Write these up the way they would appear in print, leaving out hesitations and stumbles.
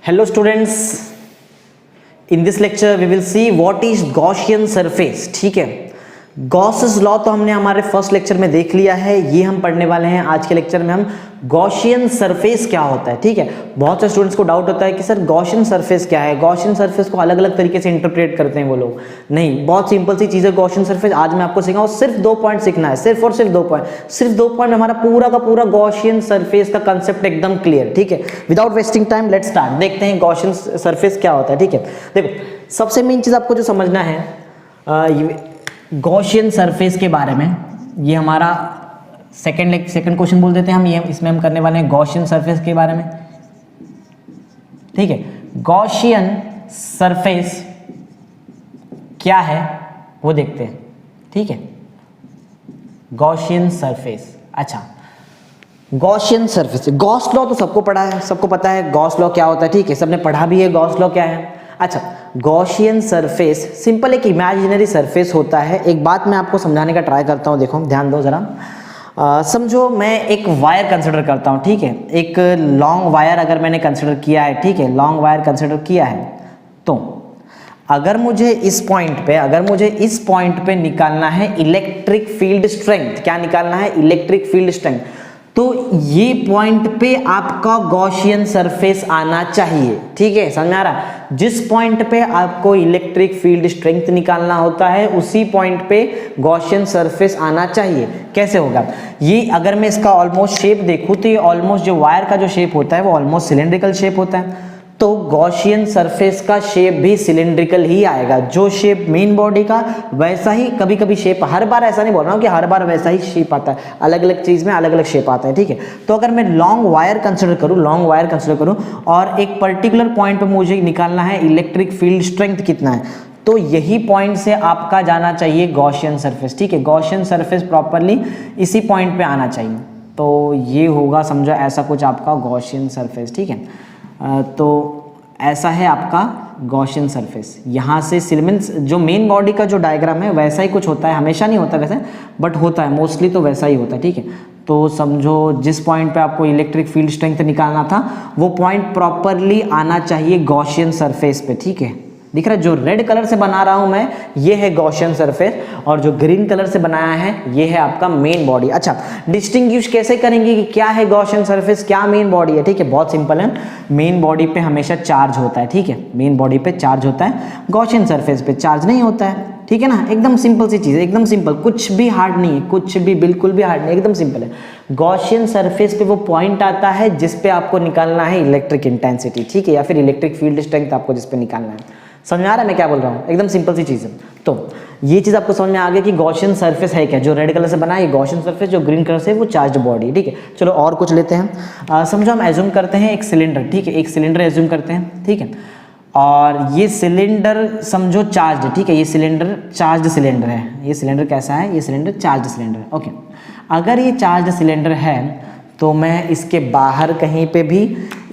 Hello students, in this lecture we will see what is Gaussian surface. ठीक है, Gauss's law तो हमने हमारे फर्स्ट लेक्चर में देख लिया है, ये हम पढ़ने वाले हैं आज के लेक्चर में हम गॉसियन सरफेस क्या होता है. ठीक है, बहुत से स्टूडेंट्स को डाउट होता है कि सर गॉसियन सरफेस क्या है. गॉसियन सरफेस को अलग अलग तरीके से इंटरप्रेट करते हैं वो लोग. नहीं, बहुत सिंपल सी चीज़ है गॉसियन सरफेस. आज मैं आपको सिखाऊं, सिर्फ 2 पॉइंट सीखना है, सिर्फ और सिर्फ 2 पॉइंट. सिर्फ 2 पॉइंट हमारा पूरा का पूरा गॉसियन सरफेस का कंसेप्ट एकदम क्लियर. ठीक है, without wasting time let's start. देखते हैं गॉसियन सरफेस क्या होता है. ठीक है, देखो सबसे मेन चीज़ आपको जो समझना है गॉसियन सरफेस के बारे में, ये हमारा सेकंड क्वेश्चन बोल देते हैं हम. ये इसमें हम करने वाले हैं गॉसियन सरफेस के बारे में. ठीक है, गॉसियन सरफेस क्या है वो देखते हैं. ठीक है, गॉसियन सरफेस. अच्छा, गॉसियन सरफेस, गॉस लॉ तो सबको पढ़ा है, सबको पता है गॉस लॉ क्या होता है. ठीक है, सबने पढ़ा भी है गॉस लॉ क्या है. अच्छा, गॉसियन सरफेस सिंपल एक इमेजिनरी सरफेस होता है. एक बात मैं आपको समझाने का ट्राई करता हूँ, देखो ध्यान दो जरा. समझो मैं एक वायर कंसिडर करता हूँ. ठीक है, एक लॉन्ग वायर अगर मैंने कंसिडर किया है. ठीक है, लॉन्ग वायर कंसिडर किया है, तो अगर मुझे इस पॉइंट पे निकालना है इलेक्ट्रिक फील्ड स्ट्रेंथ. क्या निकालना है? Electric field strength. तो ये पॉइंट पे आपका गॉसियन सरफेस आना चाहिए. ठीक है, समझ में आ रहा है? जिस पॉइंट पे आपको इलेक्ट्रिक फील्ड स्ट्रेंथ निकालना होता है उसी पॉइंट पे गॉसियन सरफेस आना चाहिए. कैसे होगा ये? अगर मैं इसका ऑलमोस्ट शेप देखूं तो ये ऑलमोस्ट जो वायर का जो शेप होता है वो ऑलमोस्ट सिलेंड्रिकल शेप होता है. तो गॉसियन सरफेस का शेप भी सिलेंड्रिकल ही आएगा. जो शेप मेन बॉडी का वैसा ही कभी कभी शेप, हर बार ऐसा नहीं बोल रहा हूँ कि हर बार वैसा ही शेप आता है, अलग अलग चीज़ में अलग अलग शेप आता है. ठीक है, तो अगर मैं लॉन्ग वायर कंसिडर करूँ और एक पर्टिकुलर पॉइंट पे मुझे निकालना है इलेक्ट्रिक फील्ड स्ट्रेंथ कितना है, तो यही पॉइंट से आपका जाना चाहिए गॉसियन सरफेस. ठीक है, गॉसियन सरफेस प्रॉपरली इसी पॉइंट पे आना चाहिए. तो ये होगा, समझो ऐसा कुछ आपका गॉसियन सरफेस. ठीक है, तो ऐसा है आपका गॉसियन सरफेस. यहाँ से सिलेमेंट्स जो मेन बॉडी का जो डायग्राम है वैसा ही कुछ होता है, हमेशा नहीं होता वैसे, बट होता है मोस्टली, तो वैसा ही होता है. ठीक है, तो समझो जिस पॉइंट पे आपको इलेक्ट्रिक फील्ड स्ट्रेंथ निकालना था वो पॉइंट प्रॉपरली आना चाहिए गॉसियन सरफेस पे. ठीक है, दिख रहा है? जो रेड कलर से बना रहा हूं मैं, ये है गॉसियन सरफेस, और जो ग्रीन कलर से बनाया है ये है आपका मेन बॉडी. अच्छा, डिस्टिंग्विश कैसे करेंगे कि क्या है गॉसियन सरफेस, क्या मेन बॉडी है? ठीक है, बहुत सिंपल है. मेन बॉडी पे हमेशा चार्ज होता है. ठीक है, मेन बॉडी पे चार्ज होता है, गॉसियन सरफेस पे चार्ज नहीं होता है. ठीक है ना, एकदम सिंपल सी चीज़ है, एकदम सिंपल, कुछ भी हार्ड नहीं है, कुछ भी, बिल्कुल भी हार्ड नहीं, एकदम सिंपल है. गॉसियन सरफेस पे वो पॉइंट आता है जिस पे आपको निकालना है इलेक्ट्रिक इंटेंसिटी. ठीक है, या फिर इलेक्ट्रिक फील्ड स्ट्रेंथ आपको जिस पे निकालना है. समझ में आ रहा है मैं क्या बोल रहा हूँ? एकदम सिंपल सी चीज़ है. तो ये चीज़ आपको समझ में आ गया कि गॉसियन सरफेस है क्या. जो रेड कलर से बना है गॉसियन सरफेस, जो ग्रीन कलर से वो चार्ज बॉडी. ठीक है, चलो और कुछ लेते हैं. समझो हम एज्यूम करते हैं एक सिलेंडर. ठीक है, एक सिलेंडर एज्यूम करते हैं. ठीक है, और ये सिलेंडर समझो चार्ज. ठीक है, ये सिलेंडर चार्ज सिलेंडर है. ये सिलेंडर कैसा है? ये सिलेंडर चार्ज सिलेंडर है. ओके, अगर ये चार्ज सिलेंडर है तो मैं इसके बाहर कहीं पे भी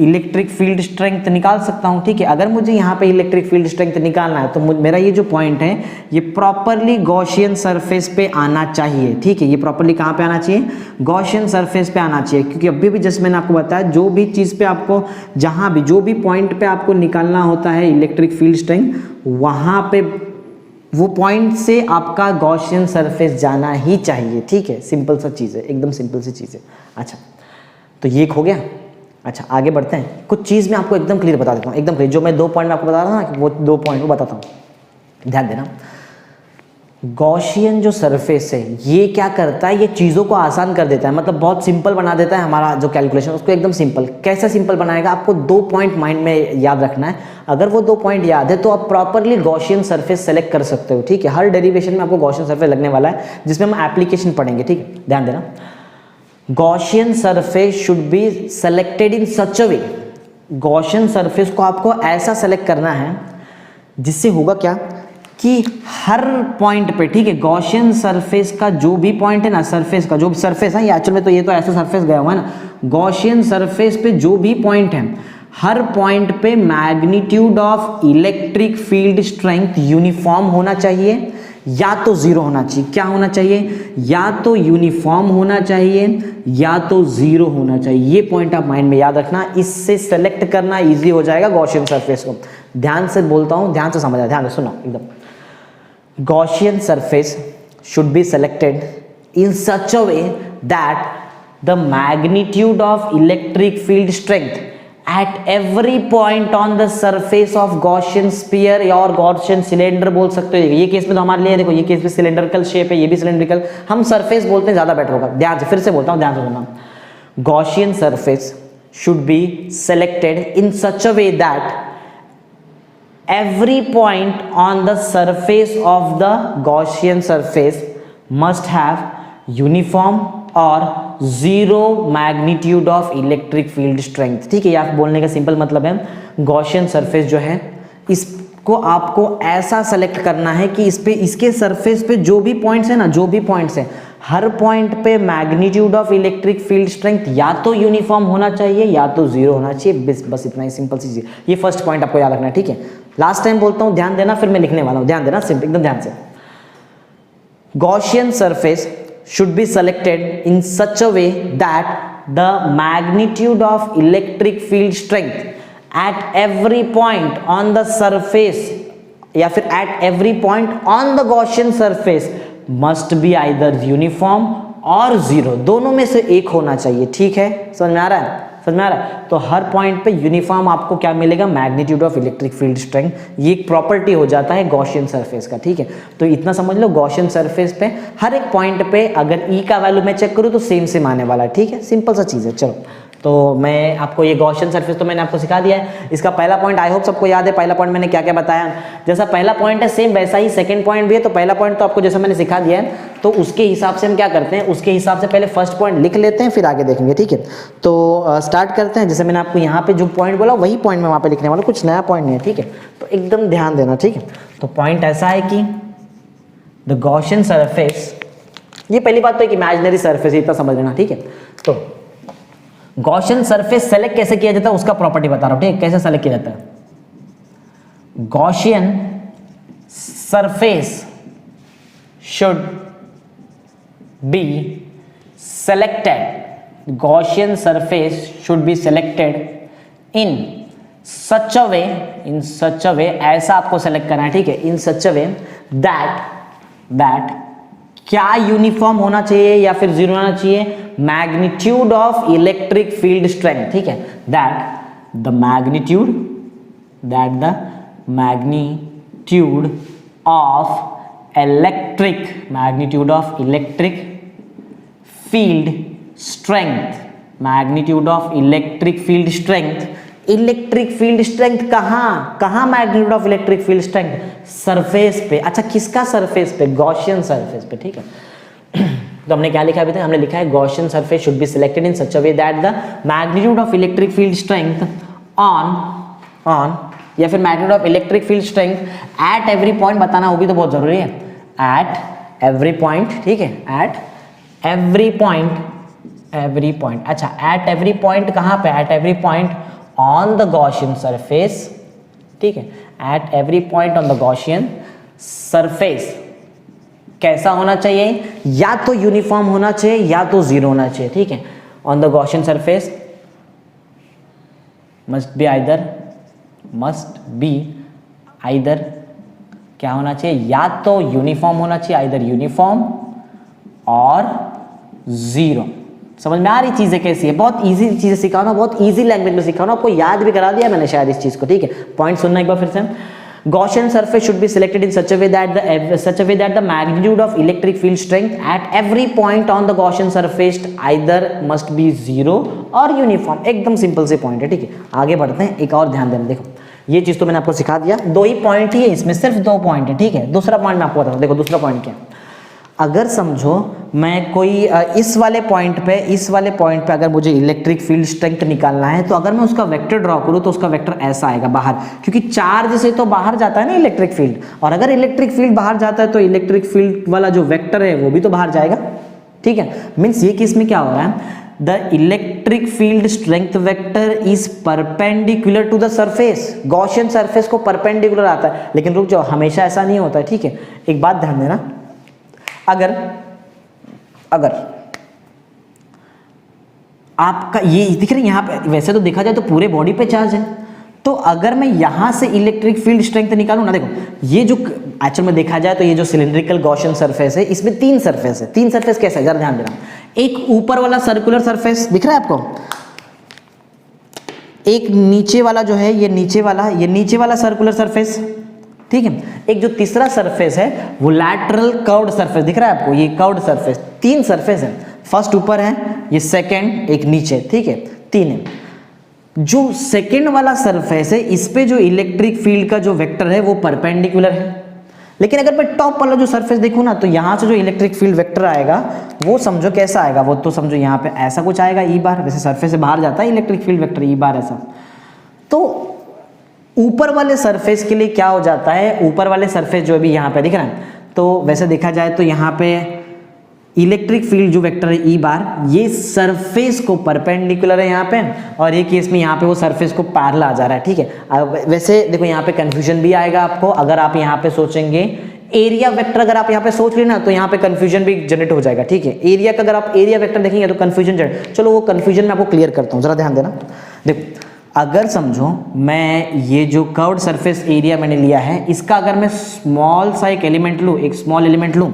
इलेक्ट्रिक फील्ड स्ट्रेंथ निकाल सकता हूँ. ठीक है, अगर मुझे यहाँ पे इलेक्ट्रिक फील्ड स्ट्रेंथ निकालना है तो मेरा ये जो पॉइंट है ये प्रॉपरली गॉसियन सरफेस पे आना चाहिए. ठीक है, ये प्रॉपरली कहाँ पे आना चाहिए? गॉसियन सरफेस पे आना चाहिए. क्योंकि अभी भी जैसे मैंने आपको बताया, जो भी चीज़ पे आपको, जहाँ भी, जो भी पॉइंट पे आपको निकालना होता है इलेक्ट्रिक फील्ड स्ट्रेंथ, वहाँ पे वो पॉइंट से आपका गॉसियन सरफेस जाना ही चाहिए. ठीक है, सिंपल सा चीज़ है, एकदम सिंपल सी चीज़ है. अच्छा, तो ये हो गया. अच्छा, आगे बढ़ते हैं. कुछ चीज़ मैं आपको एकदम क्लियर बता देता हूँ, एकदम क्लियर. जो मैं 2 पॉइंट में आपको बता रहा था ना, वो 2 पॉइंट को बताता हूँ, ध्यान देना. गॉसियन जो सरफेस है ये क्या करता है? ये चीज़ों को आसान कर देता है, मतलब बहुत सिंपल बना देता है हमारा जो कैलकुलेशन, उसको एकदम सिंपल. कैसे सिंपल बनाएगा? आपको 2 पॉइंट माइंड में याद रखना है. अगर वो 2 पॉइंट याद है तो आप प्रॉपरली गॉसियन सरफेस सेलेक्ट कर सकते हो. ठीक है, हर डेरिवेशन में आपको गॉसियन सरफेस लगने वाला है, जिसमें हम एप्लीकेशन पढ़ेंगे. ठीक है, ध्यान देना. Gaussian surface should be selected in such a way. Gaussian surface को आपको ऐसा सेलेक्ट करना है जिससे होगा क्या कि हर पॉइंट पे, ठीक है, गॉसियन सरफेस का जो भी पॉइंट है ना, सरफेस का जो भी सरफेस है, ये एक्चुअल में तो ये तो ऐसा सरफेस गया हुआ है ना, गॉसियन सरफेस पे जो भी पॉइंट है, हर पॉइंट पे magnitude of electric field strength uniform होना चाहिए. या तो जीरो होना चाहिए। क्या होना चाहिए? या तो यूनिफॉर्म होना चाहिए या तो जीरो होना चाहिए। ये पॉइंट आप माइंड में याद रखना, इससे सेलेक्ट करना इजी हो जाएगा गॉसियन सरफेस को। ध्यान से बोलता हूं, ध्यान से समझना, ध्यान से सुनो एकदम। Gaussian surface should be selected in such a way that the magnitude of electric field strength at every point on the surface of Gaussian sphere या और Gaussian cylinder बोल सकते हो। ये केस में तो हमारे लिए देखो, ये केस में सिलेंड्रिकल शेप है, ये भी सिलेंड्रिकल, हम सरफेस बोलते हैं, ज्यादा बेटर होगा। ध्यान से फिर से बोलता हूँ, ध्यान से सुनना। Gaussian surface should be selected in such a way that every point on the surface of the Gaussian surface must have uniform और zero magnitude of electric field strength। ठीक है, ये आप बोलने का सिंपल मतलब है, Gaussian surface जो है इसको आपको ऐसा सेलेक्ट करना है कि इस पे, इसके सरफेस पे जो भी पॉइंट्स है ना, जो भी पॉइंट्स है, हर पॉइंट पे magnitude of electric field strength या तो यूनिफॉर्म होना चाहिए या तो जीरो होना चाहिए। बस इतना ही सिंपल सी चीज। ये फर्स्ट पॉइंट आपको याद रखना है, ठीक है। लास्ट टाइम बोलता हूं, ध्यान देना, फिर मैं लिखने वाला हूं, ध्यान देना, सिंपल एकदम ध्यान से। Gaussian surface should be selected in such a way that the magnitude of electric field strength at every point on the surface या फिर at every point on the Gaussian surface must be either uniform और zero, दोनों में से एक होना चाहिए। ठीक है, समझ में आ रहा है? समझ में आ रहा है? तो हर पॉइंट पे यूनिफॉर्म आपको क्या मिलेगा? Magnitude of electric field strength. ये एक प्रॉपर्टी हो जाता है गॉसियन सरफेस का। ठीक है, तो इतना समझ लो, गॉसियन सरफेस पे हर एक पॉइंट पे अगर ई का वैल्यू मैं चेक करूँ तो सेम सेम आने वाला है। ठीक है, सिंपल सा चीज़ है। चलो, तो मैं आपको ये गॉसियन सरफेस तो मैंने आपको सिखा दिया है। इसका पहला पॉइंट आई होप सबको याद है। पहला पॉइंट मैंने क्या क्या बताया, जैसा पहला पॉइंट है सेम वैसा ही सेकंड पॉइंट भी है। तो पहला पॉइंट तो आपको जैसा मैंने सिखा दिया है, तो उसके हिसाब से हम क्या करते हैं, उसके हिसाब से पहले फर्स्ट पॉइंट लिख लेते हैं, फिर आगे देखेंगे। ठीक है, तो स्टार्ट करते हैं। जैसे मैंने आपको यहाँ पे जो पॉइंट बोला वही पॉइंट मैं वहाँ पे लिखने वाला हूँ, कुछ नया पॉइंट नहीं है। ठीक है, तो एकदम ध्यान देना। ठीक है, तो पॉइंट ऐसा है कि द गॉसियन सरफेस, ये पहली बात तो एक इमेजिनरी सरफेस है, इतना समझ लेना। ठीक है, तो गॉसियन सरफेस सेलेक्ट कैसे किया जाता है उसका प्रॉपर्टी बता रहा हूं। ठीक है, कैसे सेलेक्ट किया जाता है? Gaussian surface should be selected, Gaussian surface should be selected in such a way, ऐसा आपको सेलेक्ट करना है। ठीक है, इन सच अ वे दैट क्या यूनिफॉर्म होना चाहिए या फिर जीरो होना चाहिए? Magnitude of electric field strength. ठीक है, that the magnitude of electric field strength, electric field strength कहां magnitude of electric field strength? Surface पे। अच्छा, किसका सरफेस पे? गॉसियन सरफेस पे। ठीक है, तो हमने क्या लिखा अभी तक? हमने लिखा है Gaussian surface should be selected in such a way that the magnitude of electric field strength on या फिर magnitude of electric field strength at every point, बताना वो भी तो बहुत जरूरी है, एट एवरी पॉइंट। ठीक है, एट एवरी पॉइंट। अच्छा, एट एवरी पॉइंट कहां पे? At every point on the Gaussian surface. ठीक है, at every point on the Gaussian surface कैसा होना चाहिए? या तो यूनिफॉर्म होना चाहिए या तो जीरो होना चाहिए। ठीक है, on the Gaussian surface must be either क्या होना चाहिए? या तो यूनिफॉर्म होना चाहिए, आइदर यूनिफॉर्म और जीरो। समझ में आ रही चीजें कैसी है? बहुत इजी चीजें सिखाना, बहुत इजी लैंग्वेज में सिखाना, आपको याद भी करा दिया मैंने शायद इस चीज को। ठीक है, पॉइंट सुनना एक बार फिर से। Gaussian surface should be selected in such a way that the magnitude of electric field strength at every point on the Gaussian surface either must be zero और uniform। एकदम सिंपल से पॉइंट है। ठीक है, आगे बढ़ते हैं। एक और ध्यान देना, देखो ये चीज तो मैंने आपको सिखा दिया, दो ही पॉइंट ही है इसमें, सिर्फ दो पॉइंट है। ठीक है, दूसरा पॉइंट मैं आपको बताऊँ। देखो दूसरा पॉइंट क्या है? अगर समझो मैं कोई इस वाले पॉइंट पे अगर मुझे इलेक्ट्रिक फील्ड स्ट्रेंथ निकालना है, तो अगर मैं उसका वेक्टर ड्रॉ करूं तो उसका वेक्टर ऐसा आएगा बाहर, क्योंकि चार्ज से तो बाहर जाता है ना इलेक्ट्रिक फील्ड, और अगर इलेक्ट्रिक फील्ड बाहर जाता है तो इलेक्ट्रिक फील्ड वाला जो वेक्टर है वो भी तो बाहर जाएगा। ठीक है, मीन्स ये केस में क्या हो रहा है? The electric field strength vector is perpendicular to the surface. Gaussian surface को परपेंडिकुलर आता है, लेकिन रुक जाओ, हमेशा ऐसा नहीं होता है, ठीक है। एक बात ध्यान देना, अगर आपका ये दिख रहा है यहाँ पे, वैसे तो देखा जाए तो पूरे बॉडी पे चार्ज है, तो अगर मैं यहां से इलेक्ट्रिक फील्ड स्ट्रेंथ निकालूं ना, देखो ये जो एक्चुअल में देखा जाए तो ये जो सिलिंड्रिकल गॉसियन सरफेस है, इसमें 3 सरफेस है। 3 सरफेस कैसे है जरा ध्यान देना। एक ऊपर वाला सर्कुलर सरफेस दिख रहा है आपको, एक नीचे वाला जो है ये नीचे वाला सर्कुलर सरफेस, ठीक है। एक जो तीसरा सरफेस है वो लैटरल कर्व्ड सरफेस दिख रहा है आपको, ये कर्व्ड सरफेस। 3 सरफेस है, फर्स्ट ऊपर है, ये सेकंड एक नीचे, ठीक है, 3 है। जो सेकंड वाला सरफेस है इस पे जो इलेक्ट्रिक फील्ड का जो वेक्टर है वो परपेंडिकुलर है, लेकिन अगर मैं टॉप वाला जो सरफेस देखूं ना, तो यहां से जो इलेक्ट्रिक फील्ड वेक्टर आएगा वो समझो कैसा आएगा, वो तो समझो यहाँ पे ऐसा कुछ आएगा, ई बार, वैसे सरफेस से बाहर जाता है इलेक्ट्रिक फील्ड वेक्टर ई बार ऐसा। तो ऊपर वाले सरफेस के लिए क्या हो जाता है, ऊपर वाले सरफेस जो अभी यहाँ पे दिख रहा है, तो वैसे देखा जाए तो यहाँ पे इलेक्ट्रिक फील्ड जो वेक्टर है ई बार, ये सरफेस को परपेंडिकुलर है यहाँ पे, और ये केस में यहाँ पे वो सरफेस को पैरेलल आ जा रहा है, ठीक है। वैसे देखो यहाँ पे कंफ्यूजन भी आएगा आपको, अगर आप यहाँ पे सोचेंगे एरिया वेक्टर, अगर आप यहाँ पे सोच लेना तो यहाँ पे कंफ्यूजन भी जनरेट हो जाएगा, ठीक है। एरिया का अगर आप एरिया वेक्टर देखेंगे तो कंफ्यूजन जनरेट, चलो वो कंफ्यूजन मैं आपको क्लियर करता हूँ, जरा ध्यान देना। देखो अगर समझो मैं ये जो कर्व्ड सरफेस एरिया मैंने लिया है, इसका अगर मैं स्मॉल सा एक एलिमेंट लूँ, एक स्मॉल एलिमेंट लूँ,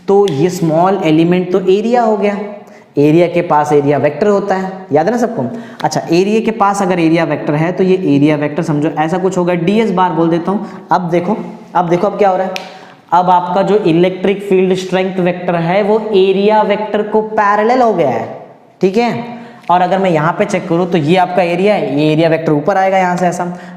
तो ये स्मॉल एलिमेंट तो एरिया हो गया। एरिया के पास एरिया वेक्टर होता है, याद है ना सबको। अच्छा, एरिया के पास अगर एरिया वेक्टर है तो ये एरिया वेक्टर समझो ऐसा कुछ होगा, ds बार बोल देता हूँ। अब देखो अब क्या हो रहा है, अब आपका जो इलेक्ट्रिक फील्ड स्ट्रेंथ वेक्टर है वो एरिया वेक्टर को पैरेलल हो गया है, ठीक है। और अगर मैं यहाँ पे चेक करूँ तो ये आपका एरिया है, ये एरिया वेक्टर ऊपर आएगा, यहाँ से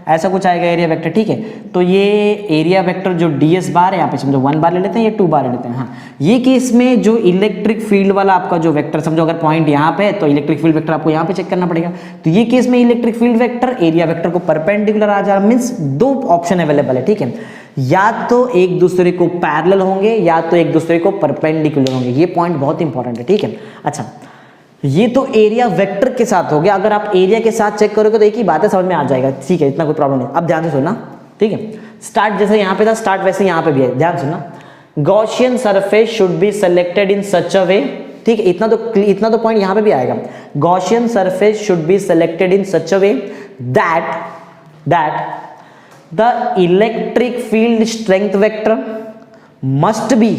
ऐसा कुछ आएगा एरिया वेक्टर, ठीक है। तो ये एरिया वेक्टर जो ds बार है, यहाँ पे समझो 1 बार ले लेते हैं, ये 2 बार ले लेते हैं। हाँ, ये केस में जो इलेक्ट्रिक फील्ड वाला आपका जो वेक्टर, समझो अगर पॉइंट यहाँ पे है तो इलेक्ट्रिक फील्ड वेक्टर आपको यहाँ पे चेक करना पड़ेगा। तो ये केस में electric field vector area vector को परपेंडिकुलर आ जा रहा, मीन्स 2 ऑप्शन अवेलेबल है, ठीक है। या तो एक दूसरे को पैरेलल होंगे या तो एक दूसरे को परपेंडिकुलर होंगे, ये पॉइंट बहुत इंपॉर्टेंट है, ठीक है। अच्छा, ये तो एरिया वेक्टर के साथ हो गया। अगर आप एरिया के साथ चेक करोगे तो एक ही बात है, समझ में आ जाएगा, ठीक है, इतना कोई प्रॉब्लम नहीं। अब ध्यान से सुनना, ठीक है। स्टार्ट जैसे यहाँ पे था, स्टार्ट वैसे यहाँ पे भी है, ध्यान सुनना। Gaussian surface should be selected in such a way, ठीक है, इतना तो पॉइंट यहाँ पे भी आएगा। Gaussian surface should be selected in such a way that the electric field strength vector must be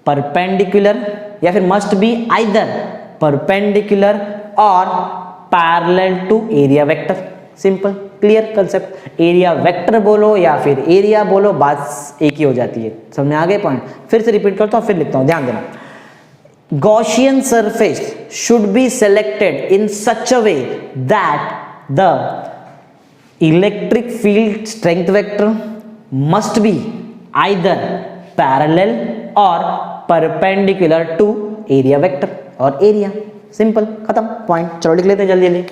perpendicular, या फिर मस्ट बी आइदर परपेंडिकुलर और parallel to area vector. Simple clear concept, area vector बोलो या फिर area बोलो, बात एक ही हो जाती है। समझ में आ गए पॉइंट? फिर से रिपीट करता हूं, फिर लिखता हूं, ध्यान देना। Gaussian surface should be selected in such a way that the electric field strength vector must be either parallel और परपेंडिकुलर टू एरिया वेक्टर और एरिया। सिंपल, खत्म पॉइंट। चलो लिख लेते हैं जल्दी जल्दी।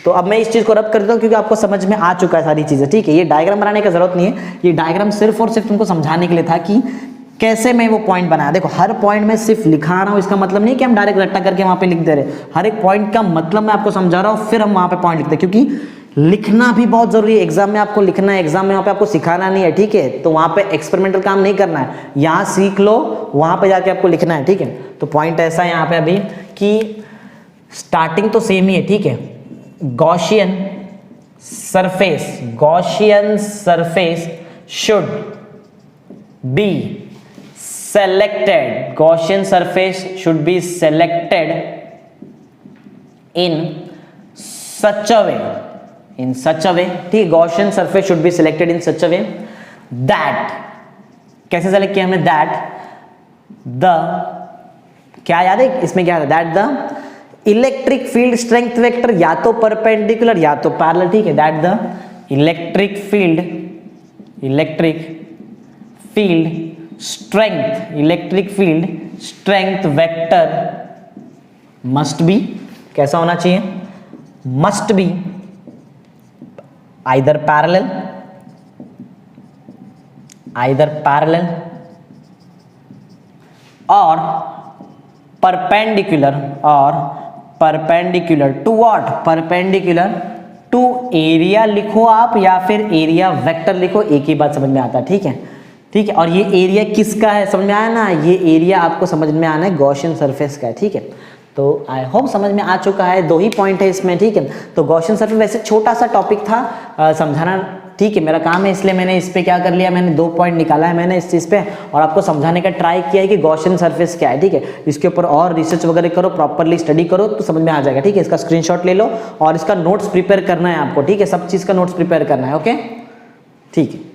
तो अब मैं इस चीज को रब कर देता हूं क्योंकि आपको समझ में आ चुका है सारी चीजें, ठीक है। ये डायग्राम बनाने की जरूरत नहीं है, ये डायग्राम सिर्फ और सिर्फ तुमको समझाने के लिए था कि कैसे मैं वो पॉइंट बनाया। देखो हर पॉइंट में सिर्फ लिखा रहा हूं, इसका मतलब नहीं कि हम डायरेक्ट रट्टा करके वहां पे लिख दे रहे। हर एक पॉइंट का मतलब मैं आपको समझा रहा हूं, फिर हम वहां पे पॉइंट लिखते हैं, क्योंकि लिखना भी बहुत जरूरी है। एग्जाम में आपको लिखना है, एग्जाम में वहां पे आपको सिखाना नहीं है, ठीक है। तो वहां पे एक्सपेरिमेंटल काम नहीं करना है, यहाँ सीख लो, वहां पे जाके आपको लिखना है, ठीक है। तो पॉइंट ऐसा है यहाँ पे अभी कि स्टार्टिंग तो सेम ही है, ठीक है। Gaussian surface should be selected, Gaussian surface should be selected in such a way, ठीक है। Gaussian surface should be selected in such a way that, कैसे सेलेक्ट किया हमने, दैट द, क्या याद है इसमें क्या है, that the electric field strength vector या तो परपेंडिकुलर या तो पैरेलल, ठीक है। That the electric field strength vector must be, कैसा होना चाहिए, मस्ट बी आइदर पैरेलल और perpendicular to what, perpendicular to area लिखो आप या फिर एरिया वेक्टर लिखो, एक ही बात समझ में आता है, ठीक है, ठीक है। और ये एरिया किसका है समझ में आया ना, ये एरिया आपको समझ में आना है गॉसियन सरफेस का है, ठीक है। तो आई होप समझ में आ चुका है, 2 ही पॉइंट है इसमें, ठीक है। तो गॉसियन सरफेस वैसे छोटा सा टॉपिक था समझाना, ठीक है, मेरा काम है इसलिए मैंने इस पे क्या कर लिया, मैंने 2 पॉइंट निकाला है मैंने इस चीज़ पे और आपको समझाने का ट्राई किया है कि गॉसियन सरफेस क्या है, ठीक है। इसके ऊपर और रिसर्च वगैरह करो, प्रॉपरली स्टडी करो तो समझ में आ जाएगा, ठीक है। इसका स्क्रीनशॉट ले लो और इसका नोट्स प्रिपेयर करना है आपको, ठीक है, सब चीज़ का नोट्स प्रिपेयर करना है, ओके, ठीक है।